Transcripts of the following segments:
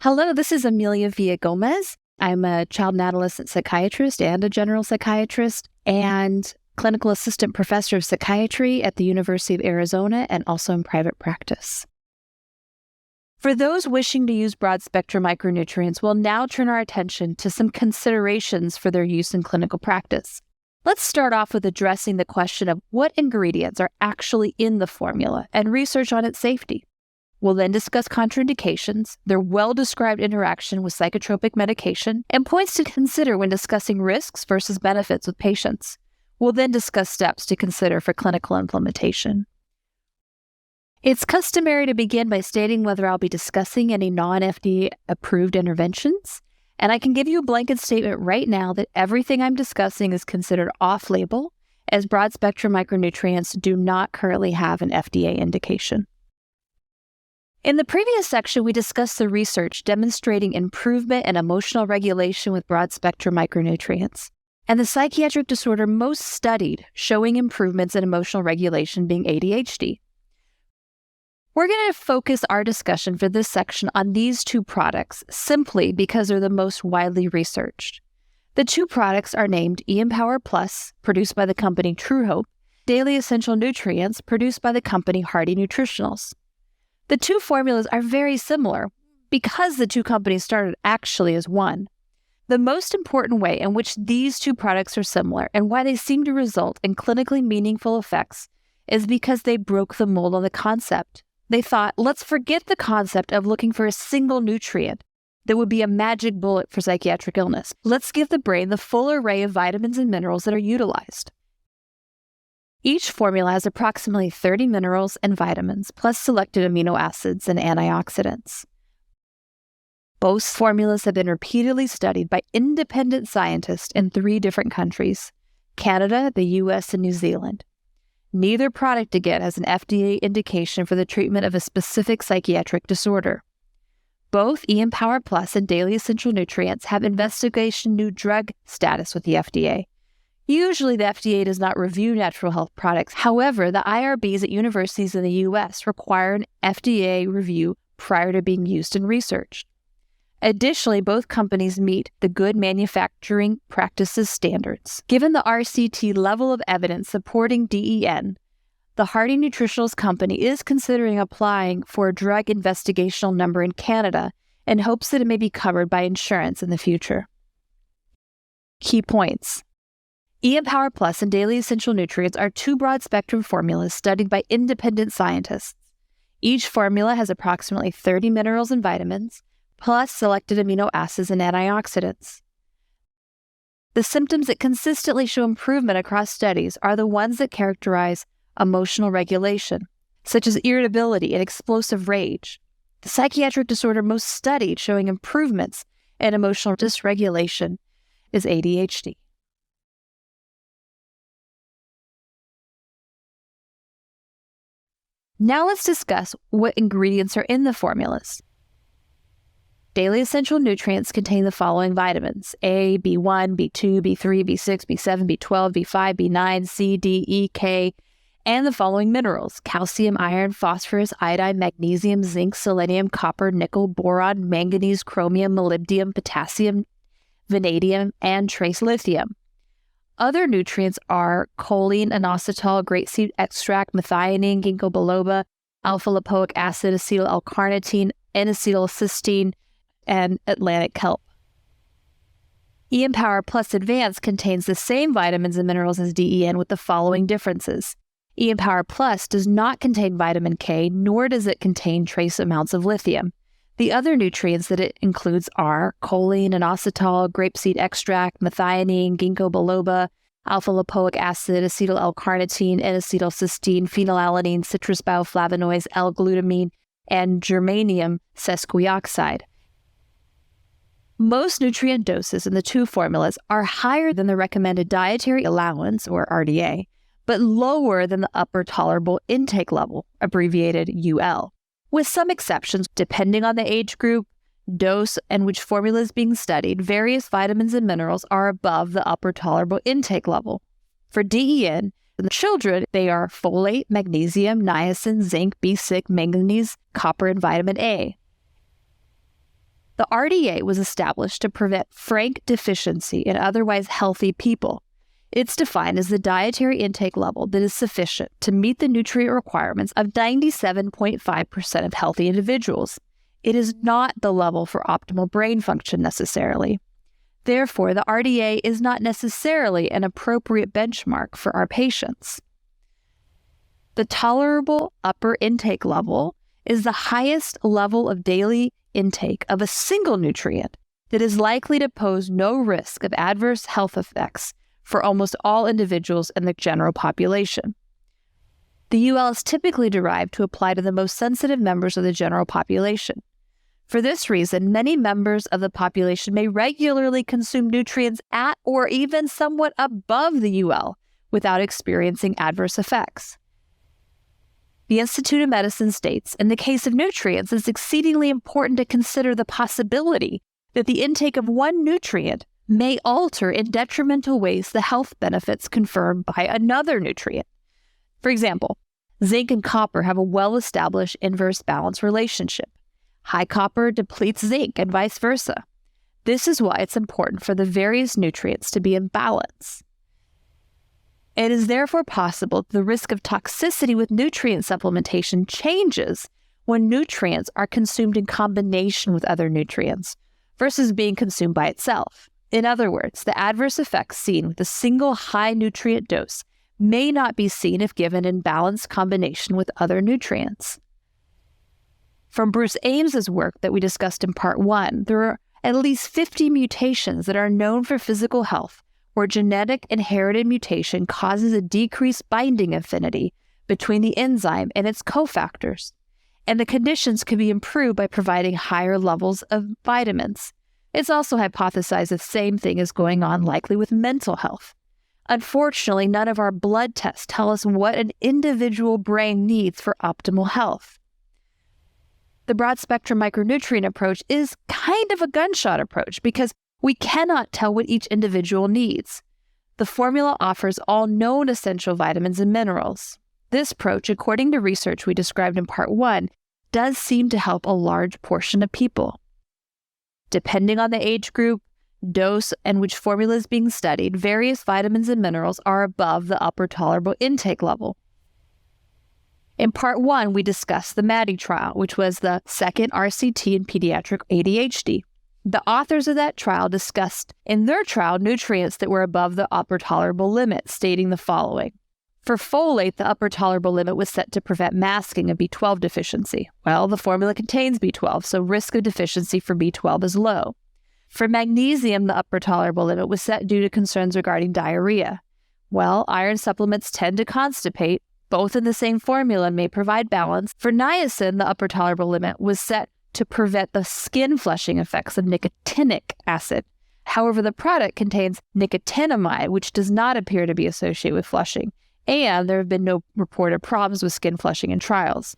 Hello, this is Amelia Villa-Gomez. I'm a child and adolescent psychiatrist and a general psychiatrist and clinical assistant professor of psychiatry at the University of Arizona and also in private practice. For those wishing to use broad-spectrum micronutrients, we'll now turn our attention to some considerations for their use in clinical practice. Let's start off with addressing the question of what ingredients are actually in the formula and research on its safety. We'll then discuss contraindications, their well-described interaction with psychotropic medication, and points to consider when discussing risks versus benefits with patients. We'll then discuss steps to consider for clinical implementation. It's customary to begin by stating whether I'll be discussing any non-FDA approved interventions, and I can give you a blanket statement right now that everything I'm discussing is considered off-label, as broad-spectrum micronutrients do not currently have an FDA indication. In the previous section, we discussed the research demonstrating improvement in emotional regulation with broad-spectrum micronutrients, and the psychiatric disorder most studied showing improvements in emotional regulation being ADHD. We're going to focus our discussion for this section on these two products simply because they're the most widely researched. The two products are named Empower Plus, produced by the company True Hope, Daily Essential Nutrients, produced by the company Hardy Nutritionals. The two formulas are very similar because the two companies started actually as one. The most important way in which these two products are similar and why they seem to result in clinically meaningful effects is because they broke the mold on the concept. They thought, let's forget the concept of looking for a single nutrient that would be a magic bullet for psychiatric illness. Let's give the brain the full array of vitamins and minerals that are utilized. Each formula has approximately 30 minerals and vitamins, plus selected amino acids and antioxidants. Both formulas have been repeatedly studied by independent scientists in 3 different countries: Canada, the US, and New Zealand. Neither product again has an FDA indication for the treatment of a specific psychiatric disorder. Both Empower Plus and Daily Essential Nutrients have investigation new drug status with the FDA. Usually, the FDA does not review natural health products. However, the IRBs at universities in the U.S. require an FDA review prior to being used in research. Additionally, both companies meet the Good Manufacturing Practices standards. Given the RCT level of evidence supporting DEN, the Hardy Nutritionals company is considering applying for a drug investigational number in Canada in hopes that it may be covered by insurance in the future. Key points. Empower Plus and Daily Essential Nutrients are 2 broad-spectrum formulas studied by independent scientists. Each formula has approximately 30 minerals and vitamins, plus selected amino acids and antioxidants. The symptoms that consistently show improvement across studies are the ones that characterize emotional regulation, such as irritability and explosive rage. The psychiatric disorder most studied showing improvements in emotional dysregulation is ADHD. Now let's discuss what ingredients are in the formulas. Daily Essential Nutrients contain the following vitamins: A, B1, B2, B3, B6, B7, B12, B5, B9, C, D, E, K, and the following minerals: calcium, iron, phosphorus, iodine, magnesium, zinc, selenium, copper, nickel, boron, manganese, chromium, molybdenum, potassium, vanadium, and trace lithium. Other nutrients are choline, inositol, grapeseed extract, methionine, ginkgo biloba, alpha-lipoic acid, acetyl L-carnitine, N-acetylcysteine, and Atlantic kelp. Empower Plus Advanced contains the same vitamins and minerals as DEN with the following differences. Empower Plus does not contain vitamin K, nor does it contain trace amounts of lithium. The other nutrients that it includes are choline, inositol, grapeseed extract, methionine, ginkgo biloba, alpha-lipoic acid, acetyl L-carnitine, N-acetylcysteine, phenylalanine, citrus bioflavonoids, L-glutamine, and germanium sesquioxide. Most nutrient doses in the 2 formulas are higher than the recommended dietary allowance, or RDA, but lower than the upper tolerable intake level, abbreviated UL. With some exceptions, depending on the age group, dose, and which formula is being studied, various vitamins and minerals are above the upper tolerable intake level. For DEN, in the children, they are folate, magnesium, niacin, zinc, B6, manganese, copper, and vitamin A. The RDA was established to prevent frank deficiency in otherwise healthy people. It's defined as the dietary intake level that is sufficient to meet the nutrient requirements of 97.5% of healthy individuals. It is not the level for optimal brain function necessarily. Therefore, the RDA is not necessarily an appropriate benchmark for our patients. The tolerable upper intake level is the highest level of daily intake of a single nutrient that is likely to pose no risk of adverse health effects for almost all individuals in the general population. The UL is typically derived to apply to the most sensitive members of the general population. For this reason, many members of the population may regularly consume nutrients at or even somewhat above the UL without experiencing adverse effects. The Institute of Medicine states, in the case of nutrients, it's exceedingly important to consider the possibility that the intake of one nutrient may alter in detrimental ways the health benefits conferred by another nutrient. For example, zinc and copper have a well-established inverse balance relationship. High copper depletes zinc and vice versa. This is why it's important for the various nutrients to be in balance. It is therefore possible that the risk of toxicity with nutrient supplementation changes when nutrients are consumed in combination with other nutrients versus being consumed by itself. In other words, the adverse effects seen with a single high nutrient dose may not be seen if given in balanced combination with other nutrients. From Bruce Ames's work that we discussed in Part 1, there are at least 50 mutations that are known for physical health where genetic inherited mutation causes a decreased binding affinity between the enzyme and its cofactors, and the conditions can be improved by providing higher levels of vitamins. It's also hypothesized the same thing is going on likely with mental health. Unfortunately, none of our blood tests tell us what an individual brain needs for optimal health. The broad-spectrum micronutrient approach is kind of a gunshot approach because we cannot tell what each individual needs. The formula offers all known essential vitamins and minerals. This approach, according to research we described in Part 1, does seem to help a large portion of people. Depending on the age group, dose, and which formula is being studied, various vitamins and minerals are above the upper tolerable intake level. In Part 1, we discussed the MADI trial, which was the second RCT in pediatric ADHD. The authors of that trial discussed in their trial nutrients that were above the upper tolerable limit, stating the following. For folate, the upper tolerable limit was set to prevent masking of B12 deficiency. Well, the formula contains B12, so risk of deficiency for B12 is low. For magnesium, the upper tolerable limit was set due to concerns regarding diarrhea. Well, iron supplements tend to constipate. Both in the same formula may provide balance. For niacin, the upper tolerable limit was set to prevent the skin flushing effects of nicotinic acid. However, the product contains nicotinamide, which does not appear to be associated with flushing, and there have been no reported problems with skin flushing in trials.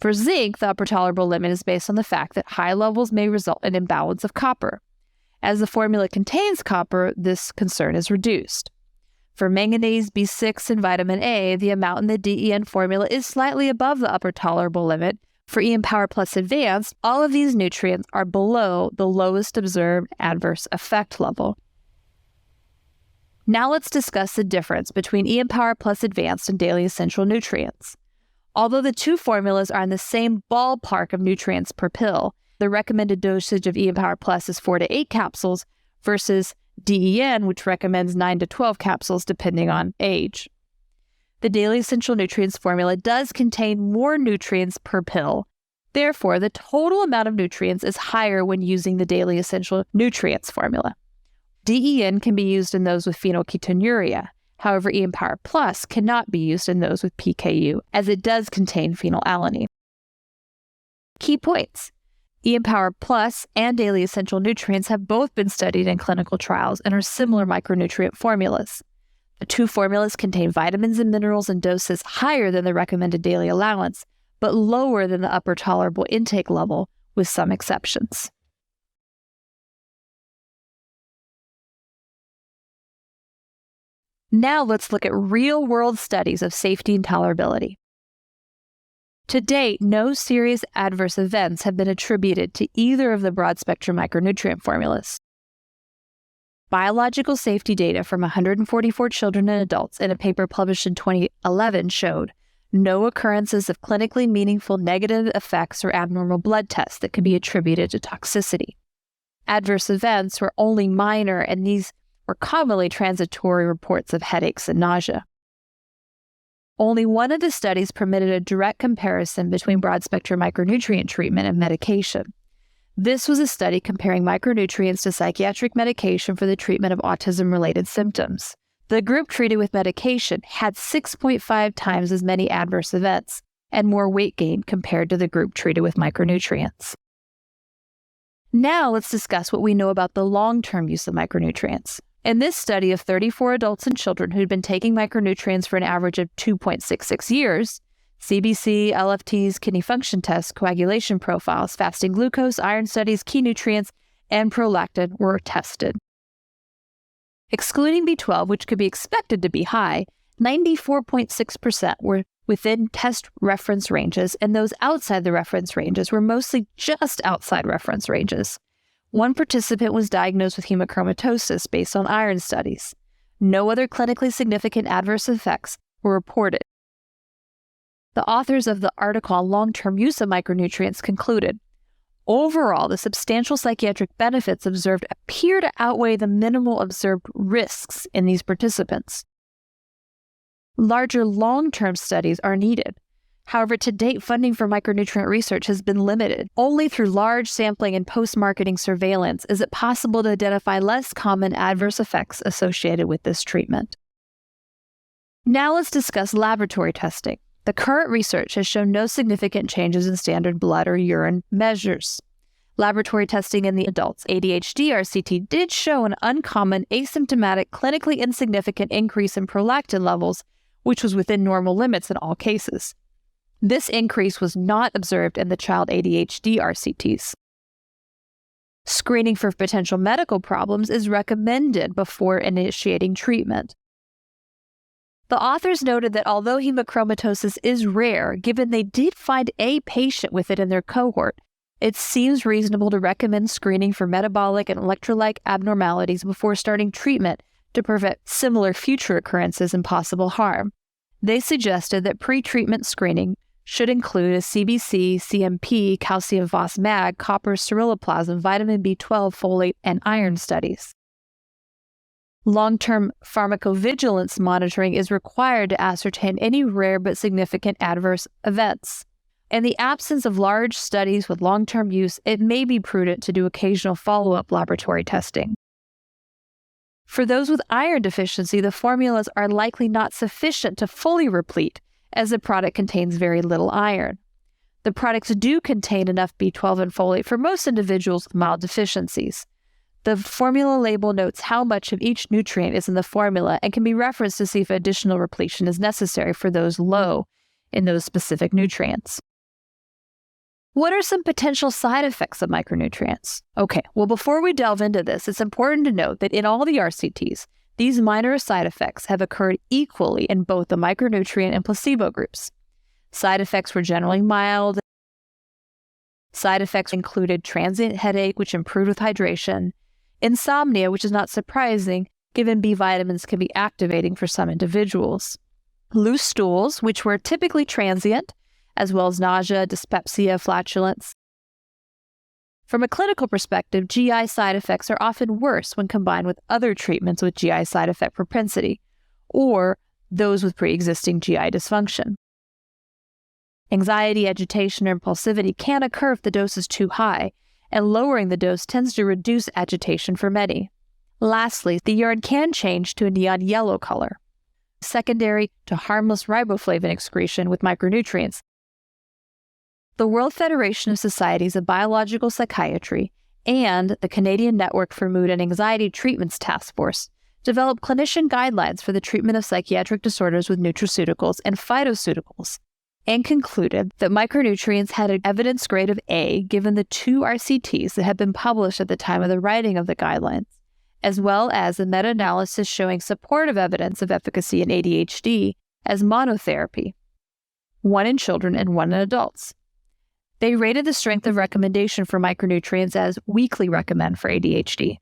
For zinc, the upper tolerable limit is based on the fact that high levels may result in imbalance of copper. As the formula contains copper, this concern is reduced. For manganese, B6, and vitamin A, the amount in the DEN formula is slightly above the upper tolerable limit. For Empower Plus Advanced, all of these nutrients are below the lowest observed adverse effect level. Now let's discuss the difference between Empower Plus Advanced and Daily Essential Nutrients. Although the two formulas are in the same ballpark of nutrients per pill, the recommended dosage of Empower Plus is 4 to 8 capsules versus DEN, which recommends 9 to 12 capsules depending on age. The Daily Essential Nutrients formula does contain more nutrients per pill. Therefore, the total amount of nutrients is higher when using the Daily Essential Nutrients formula. DEN can be used in those with phenylketonuria. However, Empower Plus cannot be used in those with PKU, as it does contain phenylalanine. Key points. Empower Plus and Daily Essential Nutrients have both been studied in clinical trials and are similar micronutrient formulas. The two formulas contain vitamins and minerals in doses higher than the recommended daily allowance, but lower than the upper tolerable intake level, with some exceptions. Now let's look at real-world studies of safety and tolerability. To date, no serious adverse events have been attributed to either of the broad-spectrum micronutrient formulas. Biological safety data from 144 children and adults in a paper published in 2011 showed no occurrences of clinically meaningful negative effects or abnormal blood tests that could be attributed to toxicity. Adverse events were only minor, and these were commonly transitory reports of headaches and nausea. Only one of the studies permitted a direct comparison between broad-spectrum micronutrient treatment and medication. This was a study comparing micronutrients to psychiatric medication for the treatment of autism-related symptoms. The group treated with medication had 6.5 times as many adverse events and more weight gain compared to the group treated with micronutrients. Now let's discuss what we know about the long-term use of micronutrients. In this study of 34 adults and children who'd been taking micronutrients for an average of 2.66 years, CBC, LFTs, kidney function tests, coagulation profiles, fasting glucose, iron studies, key nutrients, and prolactin were tested. Excluding B12, which could be expected to be high, 94.6% were within test reference ranges, and those outside the reference ranges were mostly just outside reference ranges. One participant was diagnosed with hemochromatosis based on iron studies. No other clinically significant adverse effects were reported. The authors of the article on long-term use of micronutrients concluded, overall, the substantial psychiatric benefits observed appear to outweigh the minimal observed risks in these participants. Larger long-term studies are needed. However, to date, funding for micronutrient research has been limited. Only through large sampling and post-marketing surveillance is it possible to identify less common adverse effects associated with this treatment. Now let's discuss laboratory testing. The current research has shown no significant changes in standard blood or urine measures. Laboratory testing in the adults' ADHD RCT did show an uncommon, asymptomatic, clinically insignificant increase in prolactin levels, which was within normal limits in all cases. This increase was not observed in the child ADHD RCTs. Screening for potential medical problems is recommended before initiating treatment. The authors noted that although hemochromatosis is rare, given they did find a patient with it in their cohort, it seems reasonable to recommend screening for metabolic and electrolyte abnormalities before starting treatment to prevent similar future occurrences and possible harm. They suggested that pre-treatment screening should include a CBC, CMP, calcium phos-mag, copper ceruloplasmin, vitamin B12, folate, and iron studies. Long-term pharmacovigilance monitoring is required to ascertain any rare but significant adverse events. In the absence of large studies with long-term use, it may be prudent to do occasional follow-up laboratory testing. For those with iron deficiency, the formulas are likely not sufficient to fully replete, as the product contains very little iron. The products do contain enough B12 and folate for most individuals with mild deficiencies. The formula label notes how much of each nutrient is in the formula and can be referenced to see if additional repletion is necessary for those low in those specific nutrients. What are some potential side effects of micronutrients? Okay, well, before we delve into this, it's important to note that in all the RCTs, these minor side effects have occurred equally in both the micronutrient and placebo groups. Side effects were generally mild. Side effects included transient headache, which improved with hydration, insomnia, which is not surprising, given B vitamins can be activating for some individuals, loose stools, which were typically transient, as well as nausea, dyspepsia, flatulence. From a clinical perspective, GI side effects are often worse when combined with other treatments with GI side effect propensity, or those with pre-existing GI dysfunction. Anxiety, agitation, or impulsivity can occur if the dose is too high, and lowering the dose tends to reduce agitation for many. Lastly, the urine can change to a neon yellow color, secondary to harmless riboflavin excretion with micronutrients. The World Federation of Societies of Biological Psychiatry and the Canadian Network for Mood and Anxiety Treatments Task Force developed clinician guidelines for the treatment of psychiatric disorders with nutraceuticals and phytoceuticals, and concluded that micronutrients had an evidence grade of A given the 2 RCTs that had been published at the time of the writing of the guidelines, as well as a meta-analysis showing supportive evidence of efficacy in ADHD as monotherapy. one in children and one in adults. They rated the strength of recommendation for micronutrients as weakly recommend for ADHD.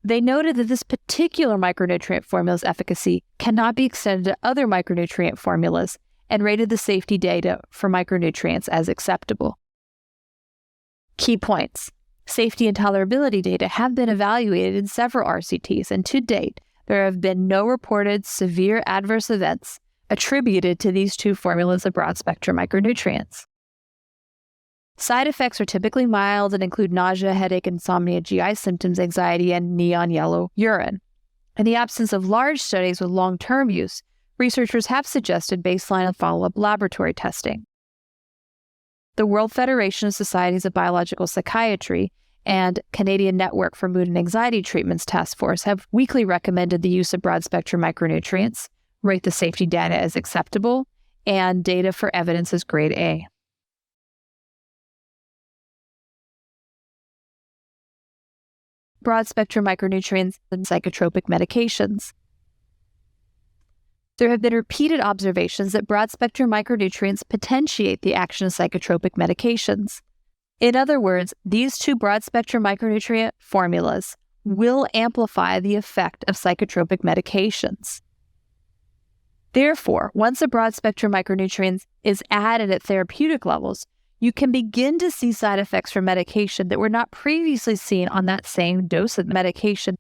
They noted that this particular micronutrient formula's efficacy cannot be extended to other micronutrient formulas and rated the safety data for micronutrients as acceptable. Key points. Safety and tolerability data have been evaluated in several RCTs, and to date, there have been no reported severe adverse events attributed to these two formulas of broad-spectrum micronutrients. Side effects are typically mild and include nausea, headache, insomnia, GI symptoms, anxiety, and neon yellow urine. In the absence of large studies with long-term use, researchers have suggested baseline and follow-up laboratory testing. The World Federation of Societies of Biological Psychiatry and Canadian Network for Mood and Anxiety Treatments Task Force have weakly recommended the use of broad-spectrum micronutrients, rate the safety data as acceptable, and data for evidence as grade A. Broad-spectrum micronutrients and psychotropic medications. There have been repeated observations that broad-spectrum micronutrients potentiate the action of psychotropic medications. In other words, these two broad-spectrum micronutrient formulas will amplify the effect of psychotropic medications. Therefore, once a broad-spectrum micronutrient is added at therapeutic levels, you can begin to see side effects from medication that were not previously seen on that same dose of medication.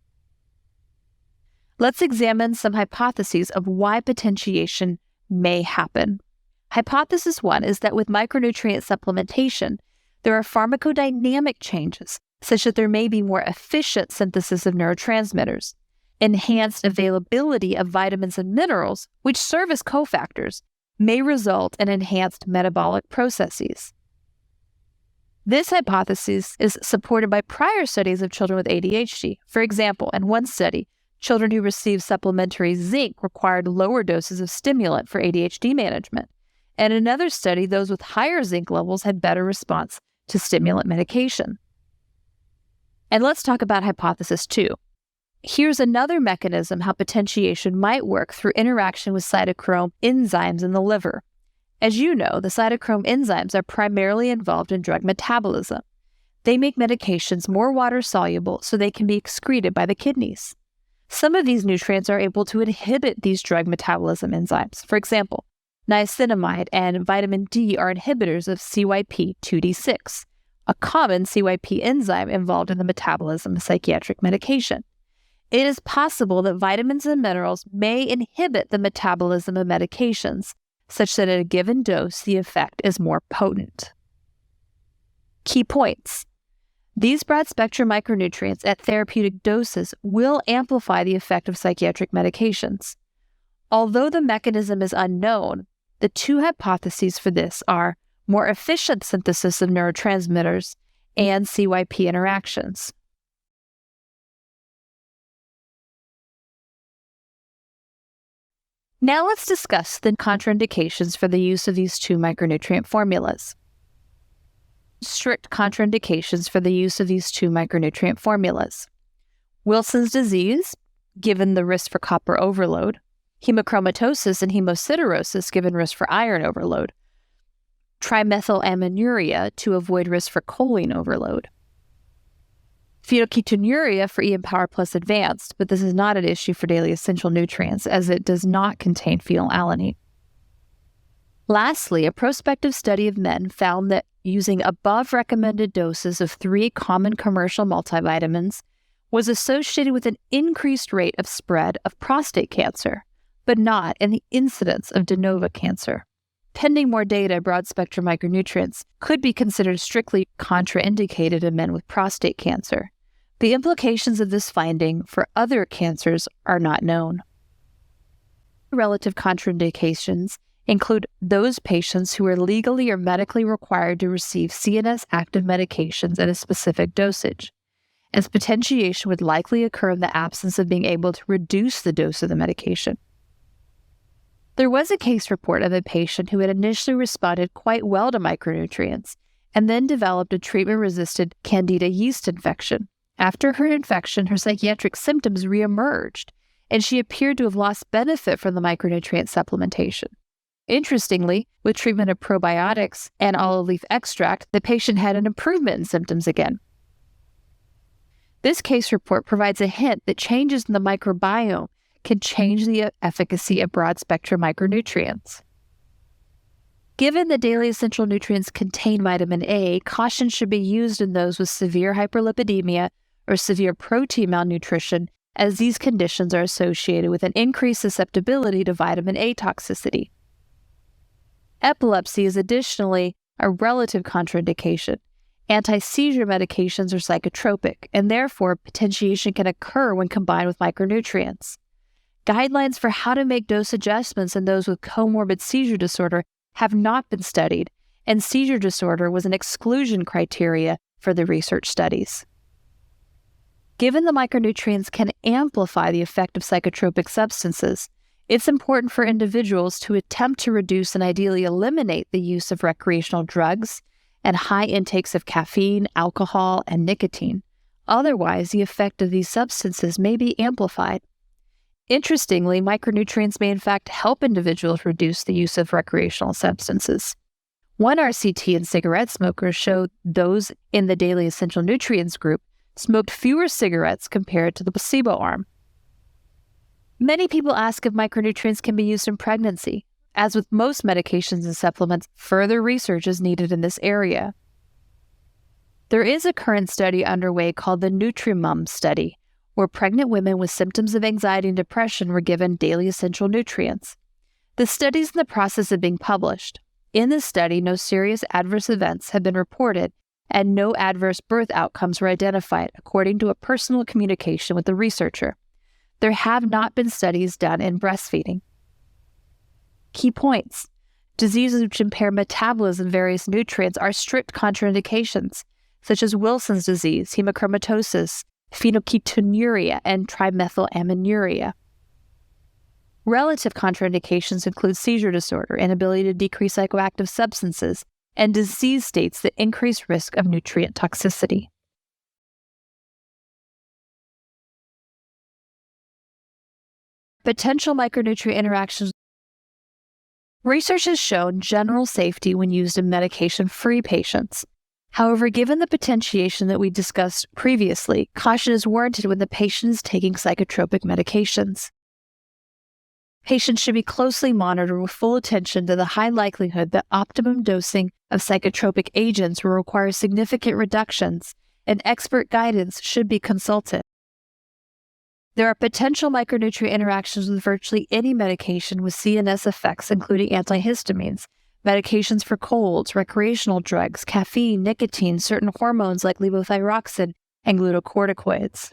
Let's examine some hypotheses of why potentiation may happen. Hypothesis 1 is that with micronutrient supplementation, there are pharmacodynamic changes, such that there may be more efficient synthesis of neurotransmitters, enhanced availability of vitamins and minerals, which serve as cofactors, may result in enhanced metabolic processes. This hypothesis is supported by prior studies of children with ADHD. For example, in one study, children who received supplementary zinc required lower doses of stimulant for ADHD management. And in another study, those with higher zinc levels had better response to stimulant medication. And let's talk about hypothesis 2. Here's another mechanism how potentiation might work through interaction with cytochrome enzymes in the liver. As you know, the cytochrome enzymes are primarily involved in drug metabolism. They make medications more water-soluble so they can be excreted by the kidneys. Some of these nutrients are able to inhibit these drug metabolism enzymes. For example, niacinamide and vitamin D are inhibitors of CYP2D6, a common CYP enzyme involved in the metabolism of psychiatric medication. It is possible that vitamins and minerals may inhibit the metabolism of medications, such that at a given dose, the effect is more potent. Key points. These broad-spectrum micronutrients at therapeutic doses will amplify the effect of psychiatric medications. Although the mechanism is unknown, the two hypotheses for this are more efficient synthesis of neurotransmitters and CYP interactions. Now let's discuss the contraindications for the use of these two micronutrient formulas. Strict contraindications for the use of these two micronutrient formulas. Wilson's disease, given the risk for copper overload. Hemochromatosis and hemosiderosis, given risk for iron overload. Trimethylaminoria, to avoid risk for choline overload. Phenylketonuria for EM-Power Plus Advanced, but this is not an issue for daily essential nutrients as it does not contain phenylalanine. Lastly, a prospective study of men found that using above recommended doses of 3 common commercial multivitamins was associated with an increased rate of spread of prostate cancer, but not in the incidence of de novo cancer. Pending more data, broad-spectrum micronutrients could be considered strictly contraindicated in men with prostate cancer. The implications of this finding for other cancers are not known. Relative contraindications include those patients who are legally or medically required to receive CNS active medications at a specific dosage, as potentiation would likely occur in the absence of being able to reduce the dose of the medication. There was a case report of a patient who had initially responded quite well to micronutrients and then developed a treatment-resistant candida yeast infection. After her infection, her psychiatric symptoms reemerged, and she appeared to have lost benefit from the micronutrient supplementation. Interestingly, with treatment of probiotics and olive leaf extract, the patient had an improvement in symptoms again. This case report provides a hint that changes in the microbiome can change the efficacy of broad-spectrum micronutrients. Given that daily essential nutrients contain vitamin A, caution should be used in those with severe hyperlipidemia or severe protein malnutrition, as these conditions are associated with an increased susceptibility to vitamin A toxicity. Epilepsy is additionally a relative contraindication. Anti-seizure medications are psychotropic, and therefore potentiation can occur when combined with micronutrients. Guidelines for how to make dose adjustments in those with comorbid seizure disorder have not been studied, and seizure disorder was an exclusion criteria for the research studies. Given the micronutrients can amplify the effect of psychotropic substances, it's important for individuals to attempt to reduce and ideally eliminate the use of recreational drugs and high intakes of caffeine, alcohol, and nicotine. Otherwise, the effect of these substances may be amplified. Interestingly, micronutrients may in fact help individuals reduce the use of recreational substances. One RCT in cigarette smokers showed those in the daily essential nutrients group smoked fewer cigarettes compared to the placebo arm. Many people ask if micronutrients can be used in pregnancy. As with most medications and supplements, further research is needed in this area. There is a current study underway called the Nutrimum study, where pregnant women with symptoms of anxiety and depression were given daily essential nutrients. The study is in the process of being published. In this study, no serious adverse events have been reported, and no adverse birth outcomes were identified, according to a personal communication with the researcher. There have not been studies done in breastfeeding. Key points. Diseases which impair metabolism of various nutrients are strict contraindications, such as Wilson's disease, hemochromatosis, phenylketonuria, and trimethylaminoria. Relative contraindications include seizure disorder, inability to decrease psychoactive substances, and disease states that increase risk of nutrient toxicity. Potential micronutrient interactions. Research has shown general safety when used in medication-free patients. However, given the potentiation that we discussed previously, caution is warranted when the patient is taking psychotropic medications. Patients should be closely monitored with full attention to the high likelihood that optimum dosing of psychotropic agents will require significant reductions, and expert guidance should be consulted. There are potential micronutrient interactions with virtually any medication with CNS effects, including antihistamines, medications for colds, recreational drugs, caffeine, nicotine, certain hormones like levothyroxine, and glucocorticoids.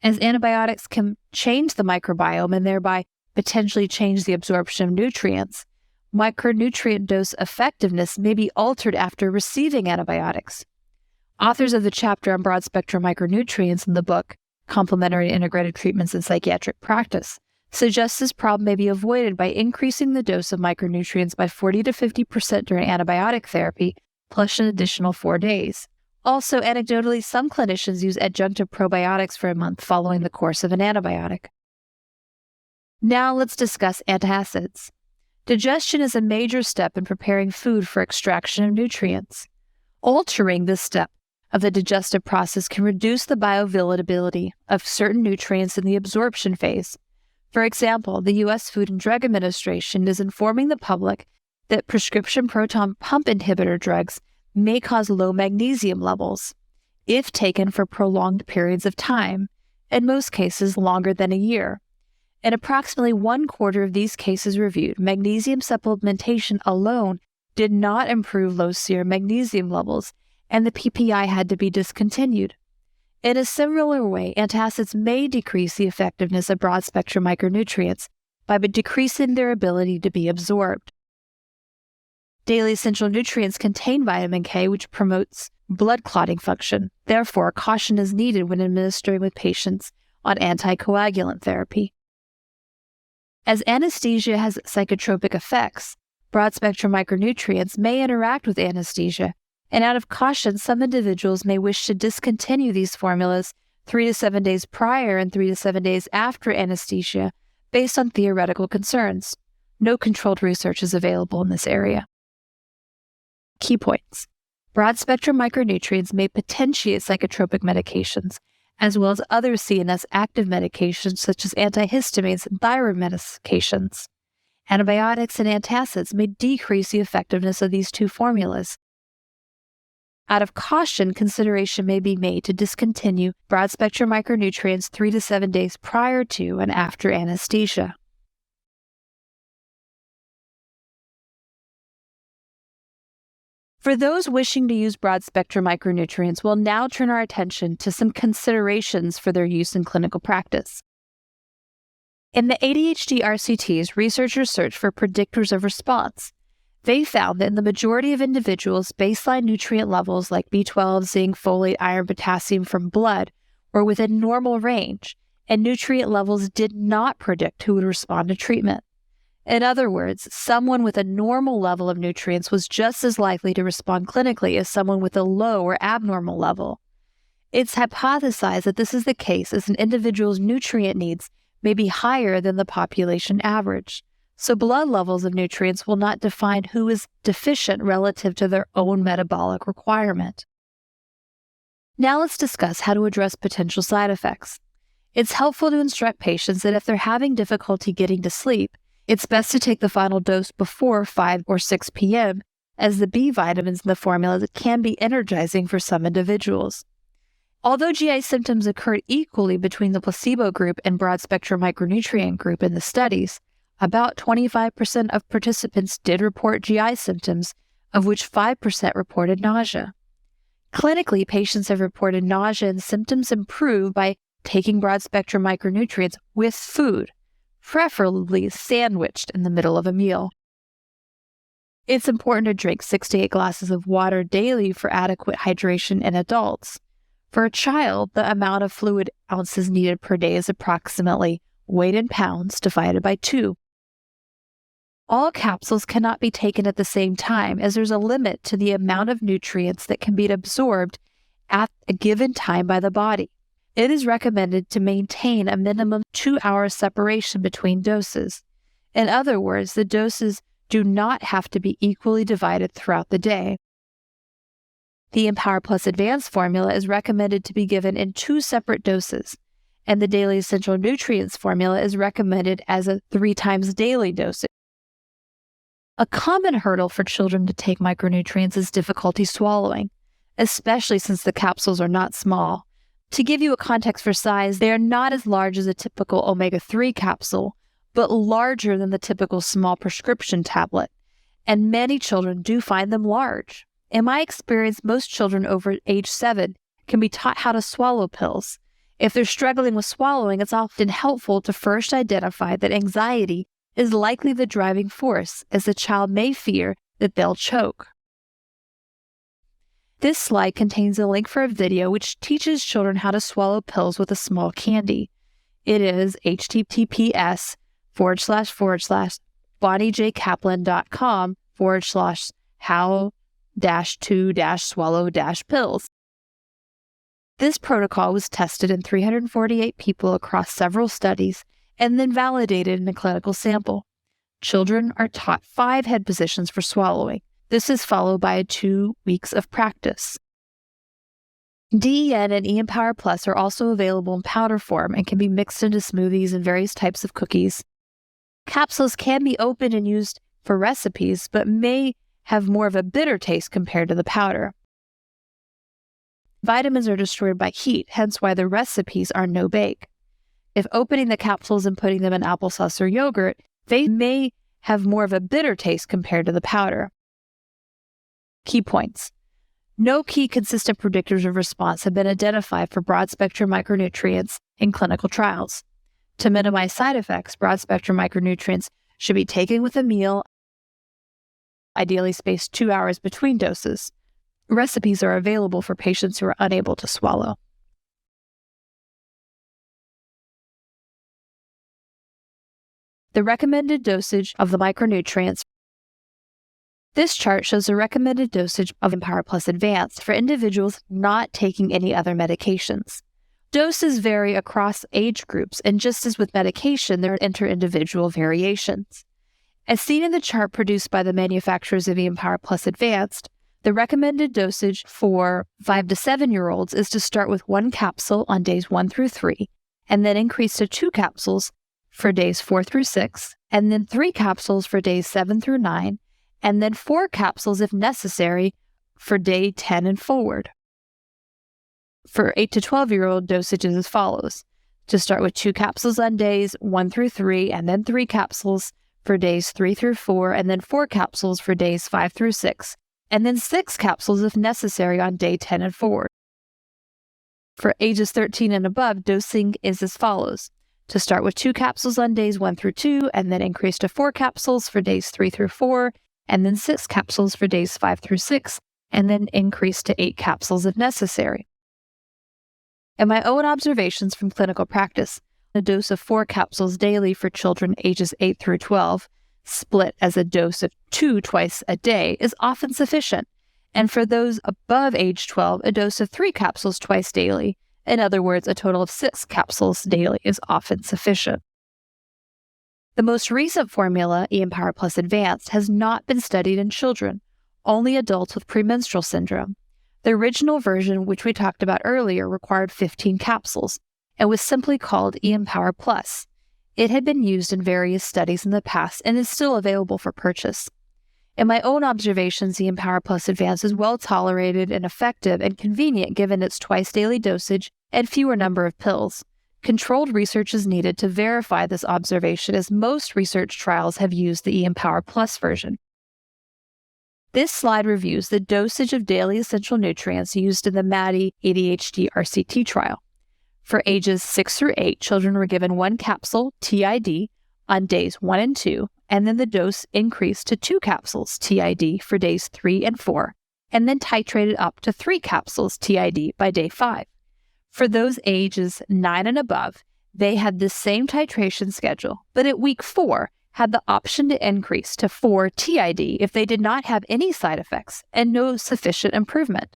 As antibiotics can change the microbiome and thereby potentially change the absorption of nutrients, micronutrient dose effectiveness may be altered after receiving antibiotics. Authors of the chapter on broad-spectrum micronutrients in the book, Complementary Integrated Treatments in Psychiatric Practice, suggests this problem may be avoided by increasing the dose of micronutrients by 40 to 50% during antibiotic therapy, plus an additional 4 days. Also, anecdotally, some clinicians use adjunctive probiotics for a month following the course of an antibiotic. Now let's discuss antacids. Digestion is a major step in preparing food for extraction of nutrients. Altering this step of the digestive process can reduce the bioavailability of certain nutrients in the absorption phase. For example, the U.S. Food and Drug Administration is informing the public that prescription proton pump inhibitor drugs may cause low magnesium levels if taken for prolonged periods of time, in most cases longer than a year. In approximately 1/4 of these cases reviewed, magnesium supplementation alone did not improve low serum magnesium levels, and the PPI had to be discontinued. In a similar way, antacids may decrease the effectiveness of broad-spectrum micronutrients by decreasing their ability to be absorbed. Daily essential nutrients contain vitamin K, which promotes blood clotting function. Therefore, caution is needed when administering with patients on anticoagulant therapy. As anesthesia has psychotropic effects, broad-spectrum micronutrients may interact with anesthesia, and out of caution, some individuals may wish to discontinue these formulas 3 to 7 days prior and 3 to 7 days after anesthesia based on theoretical concerns. No controlled research is available in this area. Key points. Broad-spectrum micronutrients may potentiate psychotropic medications, as well as other CNS active medications such as antihistamines and thyroid medications. Antibiotics and antacids may decrease the effectiveness of these two formulas. Out of caution, consideration may be made to discontinue broad-spectrum micronutrients 3 to 7 days prior to and after anesthesia. For those wishing to use broad-spectrum micronutrients, we'll now turn our attention to some considerations for their use in clinical practice. In the ADHD RCTs, researchers searched for predictors of response. They found that in the majority of individuals, baseline nutrient levels like B12, zinc, folate, iron, potassium from blood were within normal range, and nutrient levels did not predict who would respond to treatment. In other words, someone with a normal level of nutrients was just as likely to respond clinically as someone with a low or abnormal level. It's hypothesized that this is the case as an individual's nutrient needs may be higher than the population average. So blood levels of nutrients will not define who is deficient relative to their own metabolic requirement. Now let's discuss how to address potential side effects. It's helpful to instruct patients that if they're having difficulty getting to sleep, it's best to take the final dose before 5 or 6 p.m., as the B vitamins in the formula can be energizing for some individuals. Although GI symptoms occurred equally between the placebo group and broad-spectrum micronutrient group in the studies, about 25% of participants did report GI symptoms, of which 5% reported nausea. Clinically, patients have reported nausea and symptoms improve by taking broad-spectrum micronutrients with food, preferably sandwiched in the middle of a meal. It's important to drink 6 to 8 glasses of water daily for adequate hydration in adults. For a child, the amount of fluid ounces needed per day is approximately weight in pounds divided by 2. All capsules cannot be taken at the same time, as there's a limit to the amount of nutrients that can be absorbed at a given time by the body. It is recommended to maintain a minimum 2-hour separation between doses. In other words, the doses do not have to be equally divided throughout the day. The Empower Plus Advanced formula is recommended to be given in 2 separate doses, and the Daily Essential Nutrients formula is recommended as a 3 times daily dosage. A common hurdle for children to take micronutrients is difficulty swallowing, especially since the capsules are not small. To give you a context for size, they are not as large as a typical omega-3 capsule, but larger than the typical small prescription tablet, and many children do find them large. In my experience, most children over age 7 can be taught how to swallow pills. If they're struggling with swallowing, it's often helpful to first identify that anxiety is likely the driving force, as the child may fear that they'll choke. This slide contains a link for a video which teaches children how to swallow pills with a small candy. It is https://bonniejkaplan.com/how-to-swallow-pills. This protocol was tested in 348 people across several studies and then validated in a clinical sample. Children are taught 5 head positions for swallowing. This is followed by 2 weeks of practice. DEN and E-Empower Plus are also available in powder form and can be mixed into smoothies and various types of cookies. Capsules can be opened and used for recipes, but may have more of a bitter taste compared to the powder. Vitamins are destroyed by heat, hence why the recipes are no-bake. If opening the capsules and putting them in applesauce or yogurt, they may have more of a bitter taste compared to the powder. Key points. No key consistent predictors of response have been identified for broad-spectrum micronutrients in clinical trials. To minimize side effects, broad-spectrum micronutrients should be taken with a meal, ideally spaced 2 hours between doses. Recipes are available for patients who are unable to swallow. The recommended dosage of the micronutrients. This chart shows the recommended dosage of Empower Plus Advanced for individuals not taking any other medications. Doses vary across age groups, and just as with medication, there are inter-individual variations. As seen in the chart produced by the manufacturers of Empower Plus Advanced, the recommended dosage for 5 to 7-year-olds is to start with 1 capsule on days 1 through 3, and then increase to 2 capsules for days 4 through 6, and then 3 capsules for days 7 through 9, and then 4 capsules if necessary for day 10 and forward. For 8 to 12-year-old, dosage is as follows: to start with 2 capsules on days 1 through 3, and then 3 capsules for days 3 through 4, and then 4 capsules for days 5 through 6, and then 6 capsules if necessary on day 10 and forward. For ages 13 and above, dosing is as follows: to start with 2 capsules on days 1 through 2, and then increase to 4 capsules for days 3 through 4, and then 6 capsules for days 5 through 6, and then increase to 8 capsules if necessary. In my own observations from clinical practice, a dose of 4 capsules daily for children ages 8 through 12, split as a dose of 2 twice a day, is often sufficient. And for those above age 12, a dose of 3 capsules twice daily, in other words, a total of 6 capsules daily, is often sufficient. The most recent formula, Empower Plus Advanced, has not been studied in children, only adults with premenstrual syndrome. The original version, which we talked about earlier, required 15 capsules and was simply called Empower Plus. It had been used in various studies in the past and is still available for purchase. In my own observations, the Empower Plus Advanced is well tolerated and effective and convenient given its twice daily dosage and fewer number of pills. Controlled research is needed to verify this observation, as most research trials have used the Empower Plus version. This slide reviews the dosage of daily essential nutrients used in the MADI ADHD RCT trial. For ages 6 through 8, children were given 1 capsule TID on days 1 and 2, and then the dose increased to 2 capsules TID for days 3 and 4, and then titrated up to 3 capsules TID by day 5. For those ages 9 and above, they had the same titration schedule, but at week 4, had the option to increase to 4 TID if they did not have any side effects and no sufficient improvement.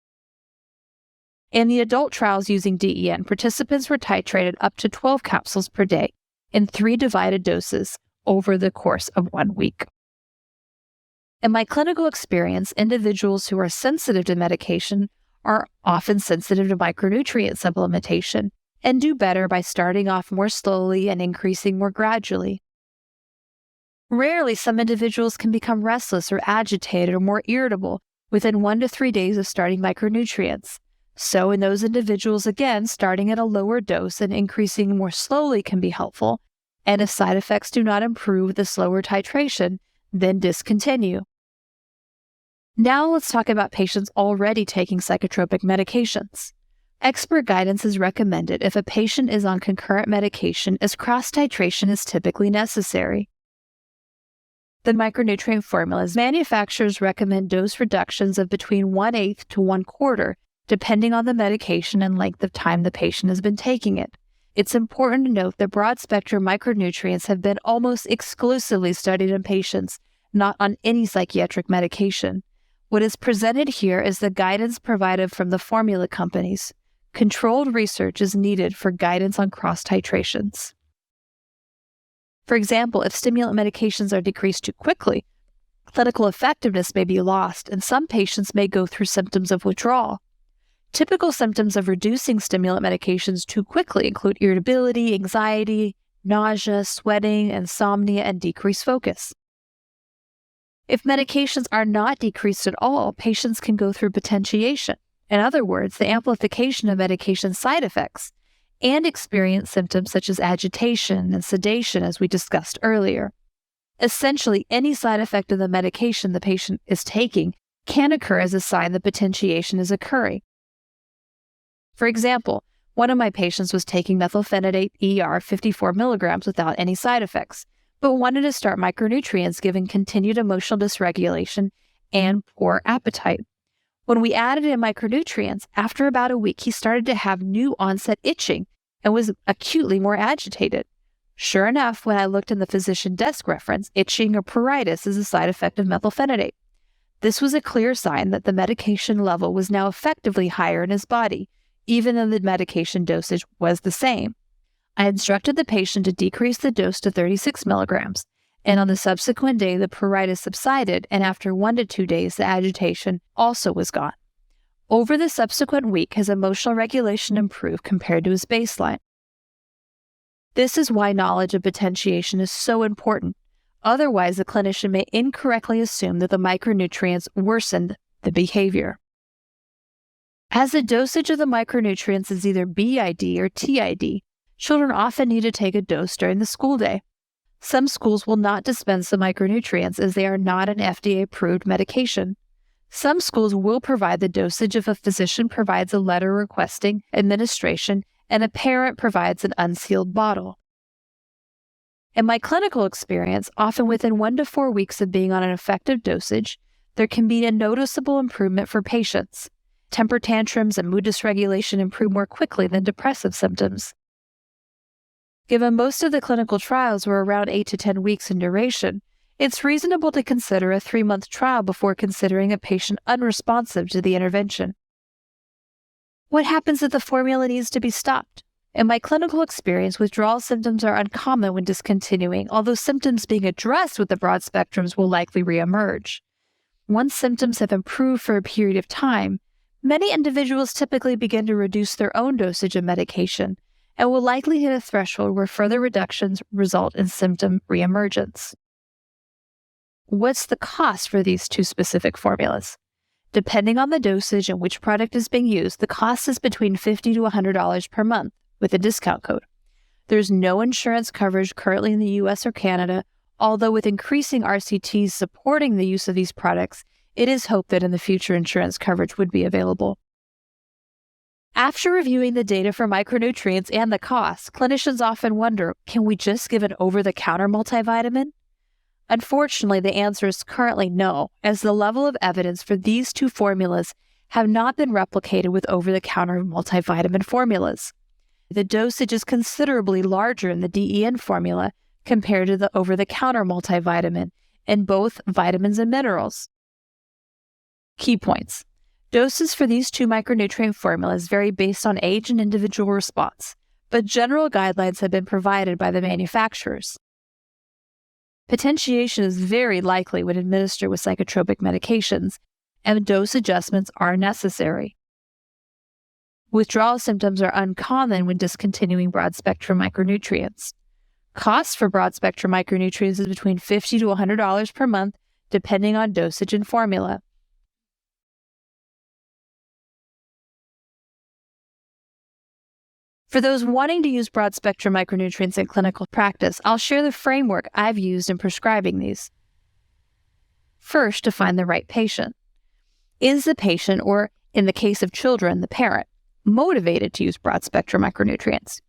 In the adult trials using DEN, participants were titrated up to 12 capsules per day in 3 divided doses over the course of 1 week. In my clinical experience, individuals who are sensitive to medication are often sensitive to micronutrient supplementation and do better by starting off more slowly and increasing more gradually. Rarely, some individuals can become restless or agitated or more irritable within 1 to 3 days of starting micronutrients. So in those individuals, again, starting at a lower dose and increasing more slowly can be helpful. And if side effects do not improve with the slower titration, then discontinue. Now let's talk about patients already taking psychotropic medications. Expert guidance is recommended if a patient is on concurrent medication, as cross-titration is typically necessary. The micronutrient formulas, manufacturers recommend dose reductions of between 1/8 to 1/4, depending on the medication and length of time the patient has been taking it. It's important to note that broad-spectrum micronutrients have been almost exclusively studied in patients not on any psychiatric medication. What is presented here is the guidance provided from the formula companies. Controlled research is needed for guidance on cross-titrations. For example, if stimulant medications are decreased too quickly, clinical effectiveness may be lost, and some patients may go through symptoms of withdrawal. Typical symptoms of reducing stimulant medications too quickly include irritability, anxiety, nausea, sweating, insomnia, and decreased focus. If medications are not decreased at all, patients can go through potentiation. In other words, the amplification of medication side effects, and experience symptoms such as agitation and sedation, as we discussed earlier. Essentially, any side effect of the medication the patient is taking can occur as a sign that potentiation is occurring. For example, one of my patients was taking methylphenidate ER 54 milligrams without any side effects, but wanted to start micronutrients given continued emotional dysregulation and poor appetite. When we added in micronutrients, after about a week, he started to have new onset itching and was acutely more agitated. Sure enough, when I looked in the physician desk reference, itching or pruritus is a side effect of methylphenidate. This was a clear sign that the medication level was now effectively higher in his body, even though the medication dosage was the same. I instructed the patient to decrease the dose to 36 milligrams And on the subsequent day, the pruritus subsided, and after 1 to 2 days, the agitation also was gone. Over the subsequent week, his emotional regulation improved compared to his baseline. This is why knowledge of potentiation is so important. Otherwise, the clinician may incorrectly assume that the micronutrients worsened the behavior. As the dosage of the micronutrients is either BID or TID, children often need to take a dose during the school day. Some schools will not dispense the micronutrients as they are not an FDA-approved medication. Some schools will provide the dosage if a physician provides a letter requesting administration and a parent provides an unsealed bottle. In my clinical experience, often within 1 to 4 weeks of being on an effective dosage, there can be a noticeable improvement for patients. Temper tantrums and mood dysregulation improve more quickly than depressive symptoms. Given most of the clinical trials were around 8 to 10 weeks in duration, it's reasonable to consider a 3-month trial before considering a patient unresponsive to the intervention. What happens if the formula needs to be stopped? In my clinical experience, withdrawal symptoms are uncommon when discontinuing, although symptoms being addressed with the broad spectrums will likely reemerge. Once symptoms have improved for a period of time, many individuals typically begin to reduce their own dosage of medication and will likely hit a threshold where further reductions result in symptom reemergence. What's the cost for these two specific formulas? Depending on the dosage and which product is being used, the cost is between $50 to $100 per month with a discount code. There's no insurance coverage currently in the US or Canada, although with increasing RCTs supporting the use of these products, it is hoped that in the future insurance coverage would be available. After reviewing the data for micronutrients and the costs, clinicians often wonder, can we just give an over-the-counter multivitamin? Unfortunately, the answer is currently no, as the level of evidence for these two formulas have not been replicated with over-the-counter multivitamin formulas. The dosage is considerably larger in the DEN formula compared to the over-the-counter multivitamin in both vitamins and minerals. Key points. Doses for these two micronutrient formulas vary based on age and individual response, but general guidelines have been provided by the manufacturers. Potentiation is very likely when administered with psychotropic medications, and dose adjustments are necessary. Withdrawal symptoms are uncommon when discontinuing broad-spectrum micronutrients. Cost for broad-spectrum micronutrients is between $50 to $100 per month, depending on dosage and formula. For those wanting to use broad-spectrum micronutrients in clinical practice, I'll share the framework I've used in prescribing these. First, to find the right patient. Is the patient, or in the case of children, the parent, motivated to use broad-spectrum micronutrients?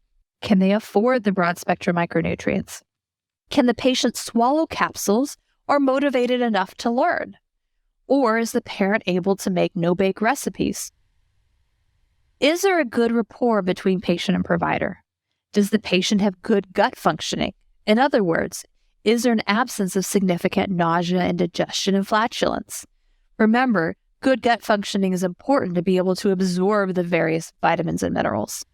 Can they afford the broad-spectrum micronutrients? Can the patient swallow capsules or motivated enough to learn? Or is the parent able to make no-bake recipes? Is there a good rapport between patient and provider? Does the patient have good gut functioning? In other words, is there an absence of significant nausea, indigestion, and flatulence? Remember, good gut functioning is important to be able to absorb the various vitamins and minerals.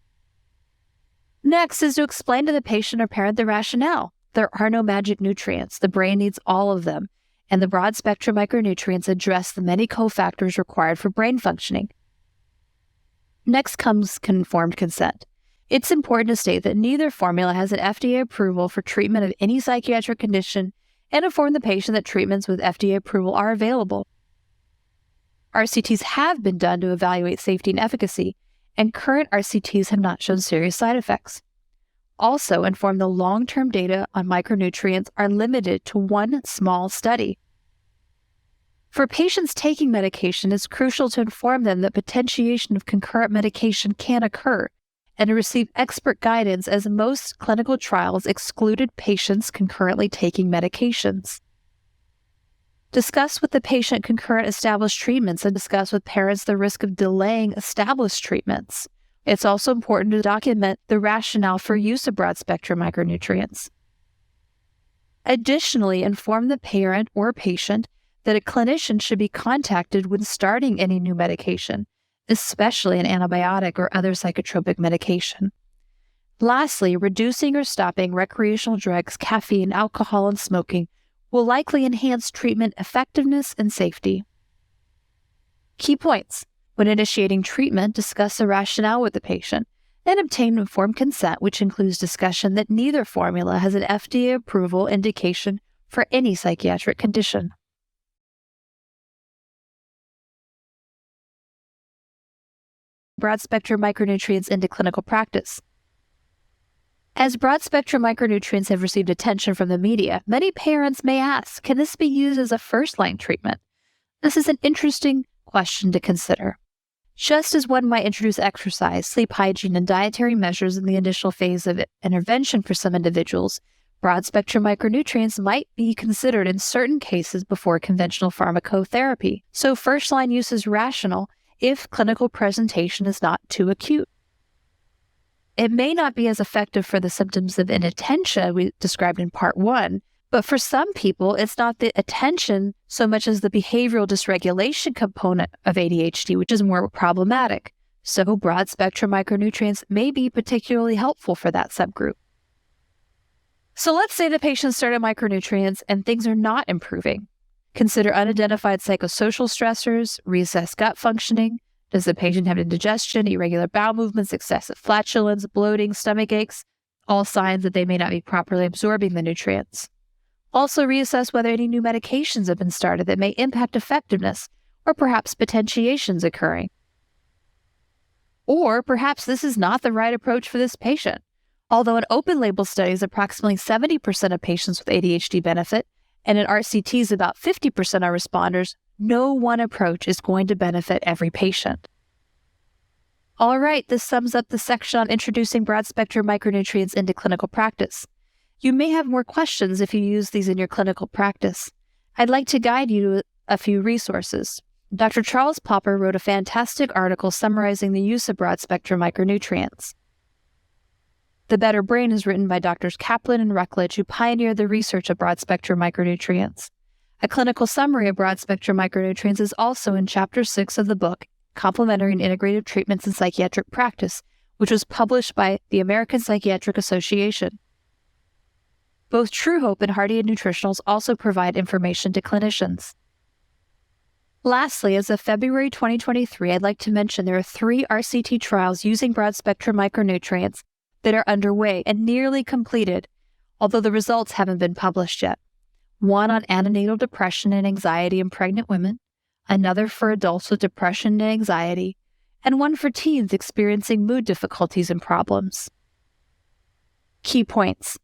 Next is to explain to the patient or parent the rationale. There are no magic nutrients. The brain needs all of them, and the broad-spectrum micronutrients address the many cofactors required for brain functioning. Next comes informed consent. It's important to state that neither formula has an FDA approval for treatment of any psychiatric condition, and inform the patient that treatments with FDA approval are available. RCTs have been done to evaluate safety and efficacy, and current RCTs have not shown serious side effects. Also, inform the long-term data on micronutrients are limited to one small study. For patients taking medication, it's crucial to inform them that potentiation of concurrent medication can occur, and to receive expert guidance, as most clinical trials excluded patients concurrently taking medications. Discuss with the patient concurrent established treatments, and discuss with parents the risk of delaying established treatments. It's also important to document the rationale for use of broad-spectrum micronutrients. Additionally, inform the parent or patient that a clinician should be contacted when starting any new medication, especially an antibiotic or other psychotropic medication. Lastly, reducing or stopping recreational drugs, caffeine, alcohol, and smoking will likely enhance treatment effectiveness and safety. Key points. When initiating treatment, discuss the rationale with the patient and obtain informed consent, which includes discussion that neither formula has an FDA approval indication for any psychiatric condition. Broad-spectrum micronutrients into clinical practice. As broad-spectrum micronutrients have received attention from the media, many parents may ask, can this be used as a first-line treatment? This is an interesting question to consider. Just as one might introduce exercise, sleep hygiene, and dietary measures in the initial phase of intervention for some individuals, broad-spectrum micronutrients might be considered in certain cases before conventional pharmacotherapy. So first-line use is rational if clinical presentation is not too acute. It may not be as effective for the symptoms of inattention we described in part 1, but for some people, it's not the attention so much as the behavioral dysregulation component of ADHD, which is more problematic. So broad-spectrum micronutrients may be particularly helpful for that subgroup. So let's say the patient started micronutrients and things are not improving. Consider unidentified psychosocial stressors, reassess gut functioning. Does the patient have indigestion, irregular bowel movements, excessive flatulence, bloating, stomach aches? All signs that they may not be properly absorbing the nutrients. Also reassess whether any new medications have been started that may impact effectiveness, or perhaps potentiations occurring. Or perhaps this is not the right approach for this patient. Although in open-label studies, approximately 70% of patients with ADHD benefit, and in RCTs about 50% are responders, no one approach is going to benefit every patient. All right, this sums up the section on introducing broad-spectrum micronutrients into clinical practice. You may have more questions if you use these in your clinical practice. I'd like to guide you to a few resources. Dr. Charles Popper wrote a fantastic article summarizing the use of broad-spectrum micronutrients. The Better Brain is written by Drs. Kaplan and Ruckledge, who pioneered the research of broad-spectrum micronutrients. A clinical summary of broad-spectrum micronutrients is also in Chapter 6 of the book, Complementary and Integrative Treatments in Psychiatric Practice, which was published by the American Psychiatric Association. Both True Hope and Hardy Nutritionals also provide information to clinicians. Lastly, as of February 2023, I'd like to mention there are 3 RCT trials using broad-spectrum micronutrients that are underway and nearly completed, although the results haven't been published yet. One on antenatal depression and anxiety in pregnant women, another for adults with depression and anxiety, and one for teens experiencing mood difficulties and problems. Key points.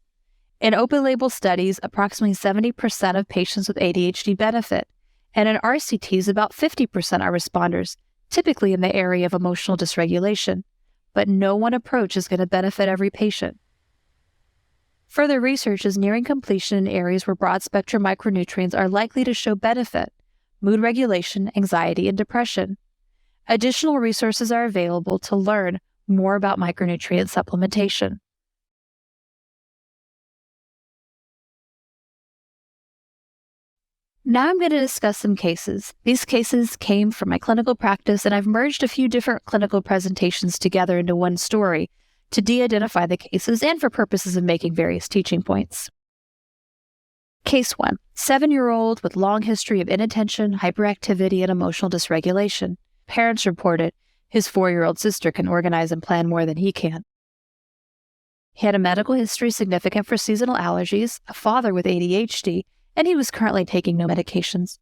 In open-label studies, approximately 70% of patients with ADHD benefit, and in RCTs, about 50% are responders, typically in the area of emotional dysregulation, but no one approach is going to benefit every patient. Further research is nearing completion in areas where broad-spectrum micronutrients are likely to show benefit: mood regulation, anxiety, and depression. Additional resources are available to learn more about micronutrient supplementation. Now I'm going to discuss some cases. These cases came from my clinical practice, and I've merged a few different clinical presentations together into one story to de-identify the cases and for purposes of making various teaching points. Case 1, 7-year-old with long history of inattention, hyperactivity, and emotional dysregulation. Parents reported his 4-year-old sister can organize and plan more than he can. He had a medical history significant for seasonal allergies, a father with ADHD, and he was currently taking no medications.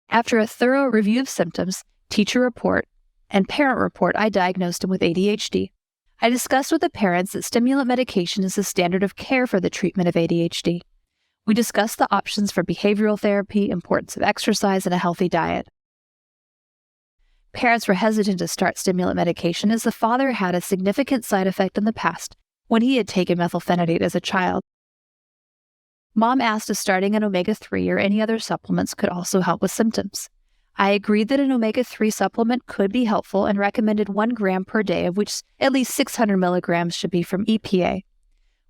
After a thorough review of symptoms, teacher report, and parent report, I diagnosed him with ADHD. I discussed with the parents that stimulant medication is the standard of care for the treatment of ADHD. We discussed the options for behavioral therapy, importance of exercise, and a healthy diet. Parents were hesitant to start stimulant medication as the father had a significant side effect in the past when he had taken methylphenidate as a child. Mom asked if starting an omega-3 or any other supplements could also help with symptoms. I agreed that an omega-3 supplement could be helpful and recommended 1 gram per day, of which at least 600 milligrams should be from EPA.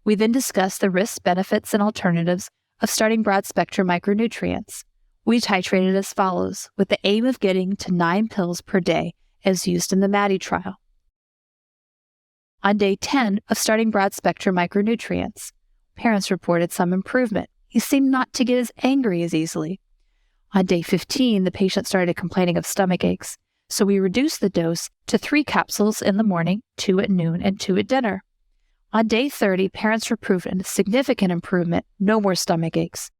We then discussed the risks, benefits, and alternatives of starting broad-spectrum micronutrients. We titrated as follows, with the aim of getting to 9 pills per day as used in the MADI trial. On day 10 of starting broad-spectrum micronutrients, parents reported some improvement. He seemed not to get as angry as easily. On day 15, the patient started complaining of stomach aches, so we reduced the dose to 3 capsules in the morning, 2 at noon, and 2 at dinner. On day 30, parents reported a significant improvement, no more stomach aches.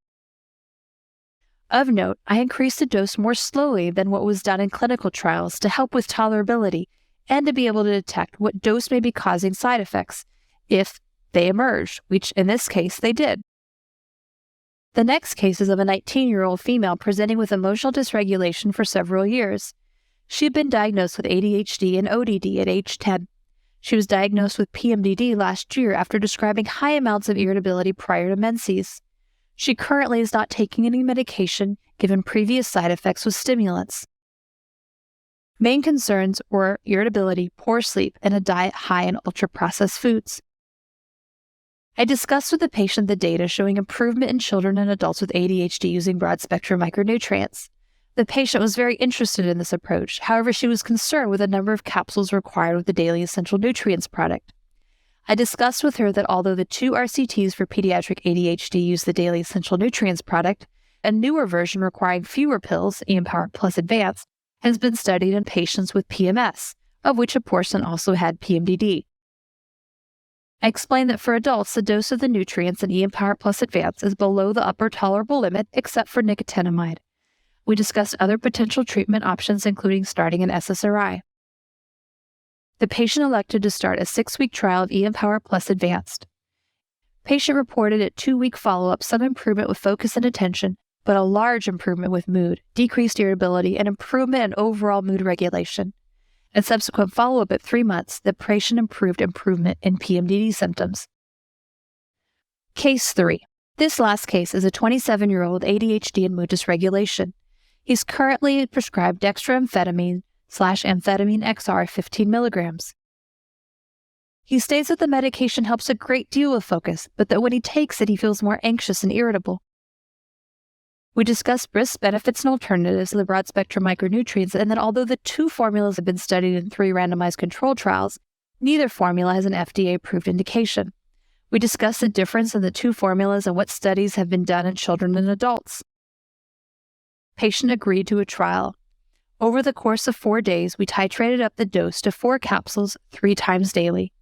Of note, I increased the dose more slowly than what was done in clinical trials to help with tolerability and to be able to detect what dose may be causing side effects, if they emerged, which in this case they did. The next case is of a 19-year-old female presenting with emotional dysregulation for several years. She had been diagnosed with ADHD and ODD at age 10. She was diagnosed with PMDD last year after describing high amounts of irritability prior to menses. She currently is not taking any medication, given previous side effects with stimulants. Main concerns were irritability, poor sleep, and a diet high in ultra-processed foods. I discussed with the patient the data showing improvement in children and adults with ADHD using broad-spectrum micronutrients. The patient was very interested in this approach. However, she was concerned with the number of capsules required with the daily essential nutrients product. I discussed with her that although the 2 RCTs for pediatric ADHD use the daily essential nutrients product, a newer version requiring fewer pills, Empower Plus Advanced, has been studied in patients with PMS, of which a portion also had PMDD. I explained that for adults, the dose of the nutrients in Empower Plus Advanced is below the upper tolerable limit except for nicotinamide. We discussed other potential treatment options, including starting an SSRI. The patient elected to start a 6-week trial of Empower Plus Advanced. Patient reported at 2-week follow-up some improvement with focus and attention, but a large improvement with mood, decreased irritability, and improvement in overall mood regulation. At subsequent follow-up at 3 months, the patient improvement in PMDD symptoms. Case 3. This last case is a 27-year-old with ADHD and mood dysregulation. He's currently prescribed dextroamphetamine/amphetamine XR 15 milligrams. He states that the medication helps a great deal with focus, but that when he takes it, he feels more anxious and irritable. We discussed risks, benefits, and alternatives of the broad-spectrum micronutrients, and that although the 2 formulas have been studied in 3 randomized controlled trials, neither formula has an FDA-approved indication. We discussed the difference in the 2 formulas and what studies have been done in children and adults. Patient agreed to a trial. Over the course of 4 days, we titrated up the dose to 4 capsules 3 times daily.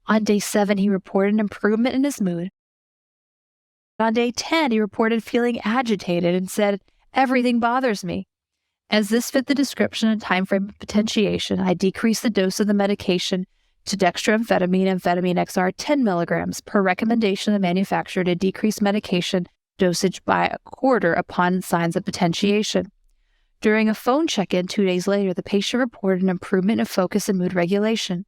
On day 7, he reported an improvement in his mood. On day 10, he reported feeling agitated and said, "Everything bothers me." As this fit the description and timeframe of potentiation, I decreased the dose of the medication to dextroamphetamine amphetamine XR 10 milligrams per recommendation of the manufacturer to decrease medication dosage by a quarter upon signs of potentiation. During a phone check-in 2 days later, the patient reported an improvement in focus and mood regulation.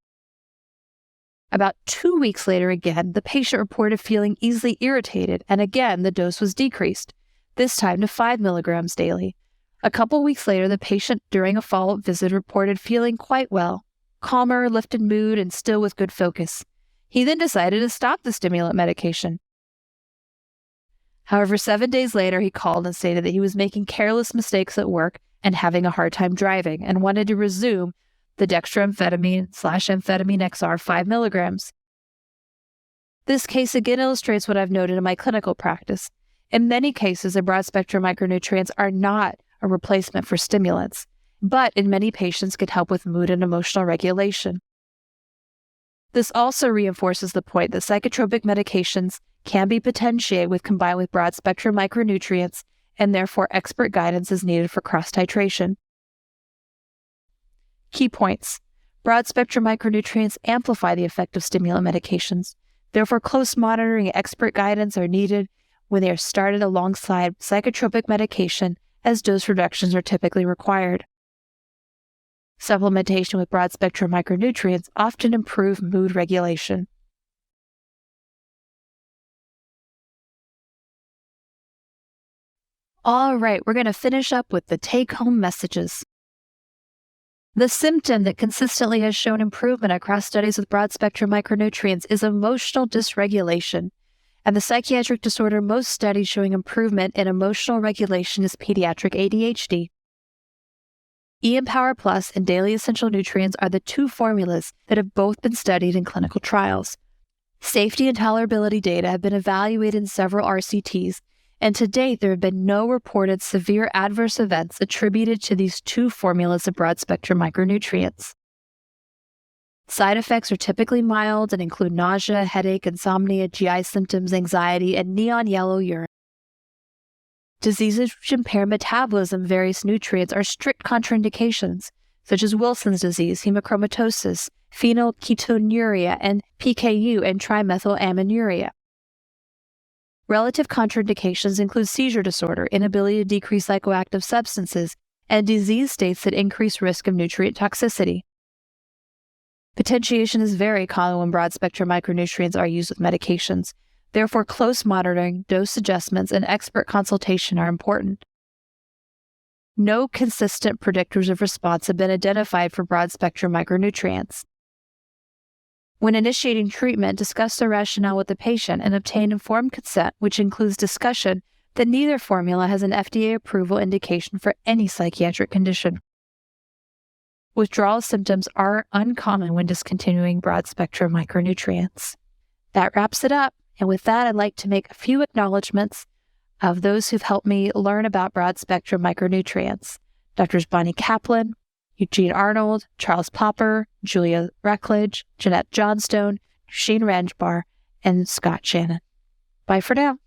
About 2 weeks later again, the patient reported feeling easily irritated, and again the dose was decreased, this time to 5 milligrams daily. A couple weeks later, the patient during a follow-up visit reported feeling quite well, calmer, lifted mood, and still with good focus. He then decided to stop the stimulant medication. However, 7 days later, he called and stated that he was making careless mistakes at work and having a hard time driving and wanted to resume the dextroamphetamine/amphetamine XR 5 milligrams. This case again illustrates what I've noted in my clinical practice. In many cases, the broad-spectrum micronutrients are not a replacement for stimulants, but in many patients can help with mood and emotional regulation. This also reinforces the point that psychotropic medications can be potentiated with combined with broad-spectrum micronutrients, and therefore expert guidance is needed for cross-titration. Key points. Broad-spectrum micronutrients amplify the effect of stimulant medications. Therefore, close monitoring and expert guidance are needed when they are started alongside psychotropic medication, as dose reductions are typically required. Supplementation with broad-spectrum micronutrients often improve mood regulation. All right, we're going to finish up with the take-home messages. The symptom that consistently has shown improvement across studies with broad-spectrum micronutrients is emotional dysregulation, and the psychiatric disorder most studied showing improvement in emotional regulation is pediatric ADHD. Empower Plus and Daily Essential Nutrients are the two formulas that have both been studied in clinical trials. Safety and tolerability data have been evaluated in several RCTs, and to date there have been no reported severe adverse events attributed to these two formulas of broad-spectrum micronutrients. Side effects are typically mild and include nausea, headache, insomnia, GI symptoms, anxiety, and neon yellow urine. Diseases which impair metabolism of various nutrients are strict contraindications, such as Wilson's disease, hemochromatosis, phenylketonuria, and PKU and trimethylaminuria. Relative contraindications include seizure disorder, inability to decrease psychoactive substances, and disease states that increase risk of nutrient toxicity. Potentiation is very common when broad-spectrum micronutrients are used with medications. Therefore, close monitoring, dose adjustments, and expert consultation are important. No consistent predictors of response have been identified for broad-spectrum micronutrients. When initiating treatment, discuss the rationale with the patient and obtain informed consent, which includes discussion that neither formula has an FDA approval indication for any psychiatric condition. Withdrawal symptoms are uncommon when discontinuing broad-spectrum micronutrients. That wraps it up. And with that, I'd like to make a few acknowledgments of those who've helped me learn about broad-spectrum micronutrients. Drs. Bonnie Kaplan, Eugene Arnold, Charles Popper, Julia Reckledge, Jeanette Johnstone, Shane Ranjbar, and Scott Shannon. Bye for now.